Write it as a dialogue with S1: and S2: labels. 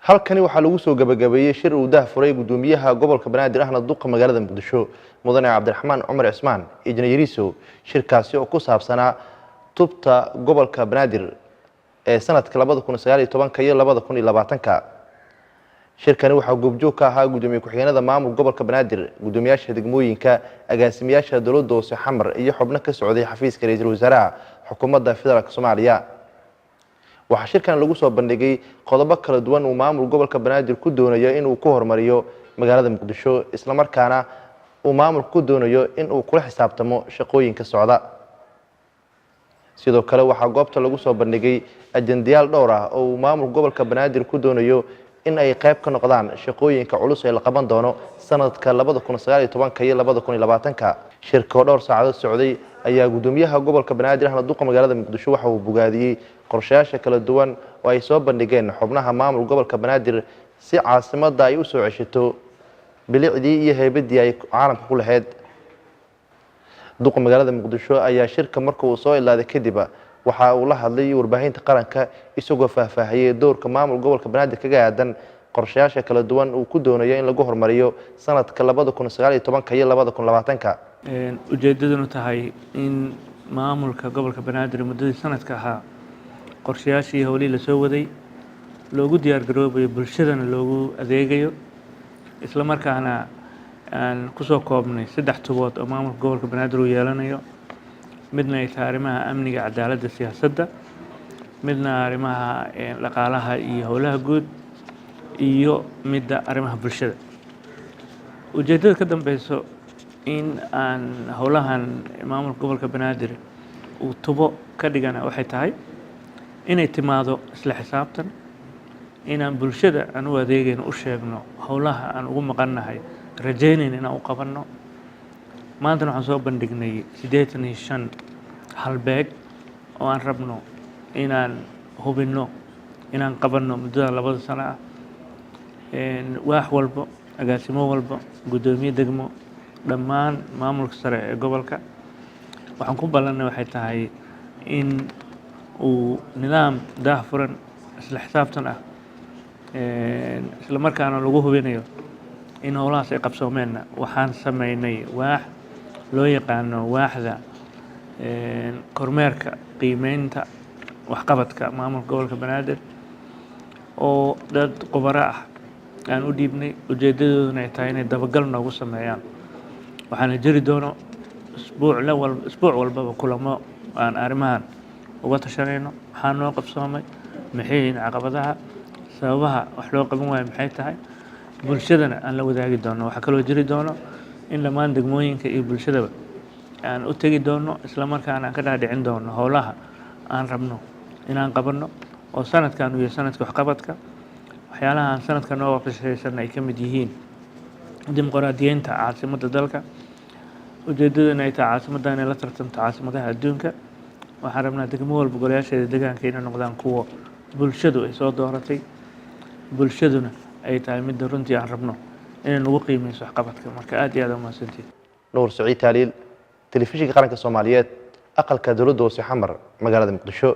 S1: halkani waxaa lagu soo gabagabeeyay shir uu daahfuray gudoomiyaha gobolka Banaadir ahna duqa magaalada Muqdisho mudane Cabdiraxmaan Cumar Cismaan Injineeriso shirkaasi oo ku saabsanaa tubta gobolka Banaadir ee sanadka 2019 iyo 2020 shirkani waxa goobjoog ka ahaa gudoomiye ku-xigeenada maamulka gobolka Banaadir gudoomiyaasha degmooyinka agaasimayaasha dawladda hoose xamar iyo xubno ka socday xafiiska ra'iisul wasaaraha xukuumadda federaalka Soomaaliya waxa shirkan lagu soo bandhigay qodobo kala duwan oo maamulka gobolka Banaadir ku doonayo in uu ku hormariyo magaalada Muqdisho isla markaana uu maamulku ku doonayo in uu kula xisaabtamo shaqooyinka socda sidoo kale waxa goobta lagu soo bandhigay ajendayaal dhowr ah oo maamulka gobolka Banaadir ku doonayo in ay qayb ka noqdaan shaqooyinka culus ee la qaban doono sanadka 2019 iyo 2020 shirka dhowr saacadood socday ayaa gudoomiyaha gobolka Banaadir ahna duqa magaalada Muqdisho waxa uu bogaadiyay qorshayaasha kala duwan oo ay soo bandhigeen xubnaha maamulka gobolka Banaadir si caasimadda ay u soo ceshato bilicdii iyo heybadii ay caalamka ku lahayd duqa magaalada Muqdisho ayaa shirka markuu soo ilaaday kadib waxa uu la hadlay warbaahinta qaranka isagoo faahfaahiyay doorka maamulka gobolka Banaadir kaga aadan qorshayaasha kala duwan uu ku doonayo in lagu hormariyo sanadka 2019 iyo 2020
S2: ujeedaduna tahay in maamulka gobolka Banaadir muddadii sanadka ahaa qorshayaashii howlihii la soo waday loogu diyaar garoobayo bulshadana loogu adeegayo isla markaana aan ku soo koobnay 3 tubood oo maamulka gobolka Banaadir uu yeelanayo midna ay tahay arrimaha amniga cadaaladda siyaasadda midna arrimaha dhaqaalaha iyo howlaha guud iyo midda arrimaha bulshada ujeedada ka dambeyso in aan howlahan maamulka gobolka Banaadir uu tubo ka dhigana waxay tahay inay timaado isla xisaabtan inaan bulshada aan u adeegayno u sheegno howlaha aan ugu maqannahay rajaynayno inaan u qabanno maanta waxaan soo bandhignay 85 halbeeg oo aan rabno inaan hubinno inaan qabanno muddada 2 sano ah waax walba agaasimo walba gudoomiye degmo dhammaan maamulka sare ee gobolka waxaan ku ballanay waxay tahay in uu nidaam daahfuran isla xisaabtan ah isla markaana lagu hubinayo in howlahaas ay qabsoomeenna waxaan sameynay waax loo yaqaano waaxda kormeerka qiimeynta waxqabadka maamulka gobolka Banaadir oo dad khubaro ah aan u dhiibnay ujeedadooduna ay tahay inay dabagal noogu sameeyaan waxaana jiri doono isbuuc walbaba kulamo aan arrimahan uga tashanayno waxaa noo qabsoomay maxay yihiin caqabadaha sababaha wax loo qaban waayo maxay tahay bulshadana aan la wadaagi doono waxaa kaloo jiri doono in dhammaan degmooyinka iyo bulshadaba aan u tegi doono isla markaana aan ka dhaadhicin doono howlaha aan rabno inaan qabanno oo sanadkan iyo sanadka waxqabadka waxyaalaha aan sanadka noo qorshaysan ay ka mid yihiin dimuqraadiyeynta caasimadda dalka ujeedaduna ay tahay caasimadda inay la tartanto caasimadaha adduunka waxaan rabnaa degmo walba golayaasheeda deegaanka inay noqdaan kuwa bulshadu ay soo dooratay bulshaduna ay tahay mid runtii aan rabno inay nagu qiimeyso waxqabadka marka aad iyo aad u mahadsantiin
S1: nuur saciid taaliil telefishinka qaranka Soomaaliyeed aqalka dawladda hoose xamar magaalada Muqdisho